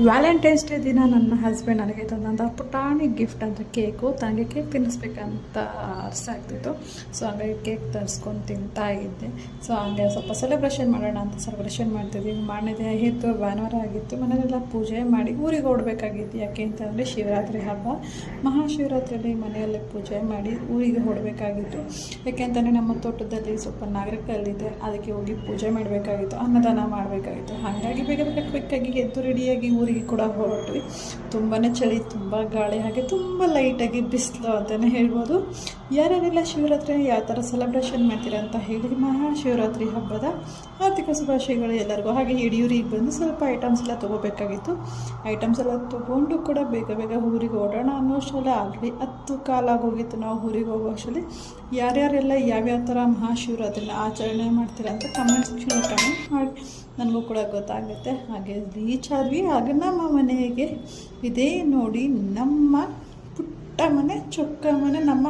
Valentine's day ದಿನ ನನ್ನ husband ನನಗೆ ತಂದಂಥ ಪುಟಾಣಿ ಗಿಫ್ಟ್ ಅಂದರೆ ಕೇಕು. ತನಗೆ ಕೇಕ್ ತಿನ್ನಿಸ್ಬೇಕಂತ ಆಸೆ ಆಗ್ತಿತ್ತು. ಸೊ ಹಾಗಾಗಿ ಕೇಕ್ ತರಿಸ್ಕೊಂಡು ತಿಂತಾ ಇದ್ದೆ. ಸೊ ಹಂಗೆ ಸ್ವಲ್ಪ ಸೆಲೆಬ್ರೇಷನ್ ಮಾಡೋಣ ಅಂತ ಸೆಲೆಬ್ರೇಷನ್ ಮಾಡ್ತಿದ್ವಿ. ಮಾಡಿದೆ ಇತ್ತು, ಭಾನುವಾರ ಆಗಿತ್ತು. ಮನೆಯಲ್ಲೆಲ್ಲ ಪೂಜೆ ಮಾಡಿ ಊರಿಗೆ ಹೊರಡ್ಬೇಕಾಗಿತ್ತು. ಯಾಕೆ ಅಂತಂದರೆ ಶಿವರಾತ್ರಿ ಹಬ್ಬ, ಮಹಾಶಿವರಾತ್ರಿಯಲ್ಲಿ ಮನೆಯಲ್ಲೇ ಪೂಜೆ ಮಾಡಿ ಊರಿಗೆ ಹೊರಡಬೇಕಾಗಿತ್ತು. ಯಾಕೆ ಅಂತಂದರೆ ನಮ್ಮ ತೋಟದಲ್ಲಿ ಸ್ವಲ್ಪ ನಾಗರಿಕಲ್ಲಿದೆ, ಅದಕ್ಕೆ ಹೋಗಿ ಪೂಜೆ ಮಾಡಬೇಕಾಗಿತ್ತು, ಅನ್ನದಾನ ಮಾಡಬೇಕಾಗಿತ್ತು. ಹಾಗಾಗಿ ಬೇಗ ಬೇಗ ಕ್ವಿಕ್ಕಾಗಿ ಎದ್ದು ರೆಡಿಯಾಗಿ ಊರಿಗೆ ಕೂಡ ಹೊರಟ್ವಿ. ತುಂಬಾ ಚಳಿ, ತುಂಬ ಗಾಳಿ, ಹಾಗೆ ತುಂಬ ಲೈಟಾಗಿ ಬಿಸಿಲು ಅಂತಲೇ ಹೇಳ್ಬೋದು. ಯಾರ್ಯಾರೆಲ್ಲ ಶಿವರಾತ್ರಿ ಯಾವ ಥರ ಸೆಲೆಬ್ರೇಷನ್ ಮಾಡ್ತೀರಾ ಅಂತ ಹೇಳಿ ಮಹಾಶಿವರಾತ್ರಿ ಹಬ್ಬದ ಆರ್ಥಿಕ ಶುಭಾಶಯಗಳು ಎಲ್ಲರಿಗೂ. ಹಾಗೆ ಯಡಿಯೂರಿಗೆ ಬಂದು ಸ್ವಲ್ಪ ಐಟಮ್ಸ್ ಎಲ್ಲ ತೊಗೋಬೇಕಾಗಿತ್ತು. ಐಟಮ್ಸ್ ಎಲ್ಲ ತೊಗೊಂಡು ಕೂಡ ಬೇಗ ಬೇಗ ಊರಿಗೆ ಹೊರಡೋಣ ಅನ್ನೋ ಅಷ್ಟರಲ್ಲೇ ಆಗಲಿ 10 ಕಾಲಾಗೋಗಿತ್ತು ನಾವು ಊರಿಗೆ ಹೋಗೋ ಅಷ್ಟರಲ್ಲಿ. ಯಾರ್ಯಾರೆಲ್ಲ ಯಾವ್ಯಾವ ಥರ ಮಹಾಶಿವರಾತ್ರಿನ ಆಚರಣೆ ಮಾಡ್ತೀರಾ ಅಂತ ಕಮೆಂಟ್ ಸೆಕ್ಷನಲ್ಲಿ ಕಮೆಂಟ್ ಮಾಡಿ, ನನಗೂ ಕೂಡ ಗೊತ್ತಾಗುತ್ತೆ. ಹಾಗೆ ರೀಚ್ ಆದ್ವಿ. ಆಗ ನಮ್ಮ ಮನೆಗೆ ಇದೇ ನೋಡಿ ನಮ್ಮ ಪುಟ್ಟ ಮನೆ, ಚೊಕ್ಕ ಮನೆ, ನಮ್ಮ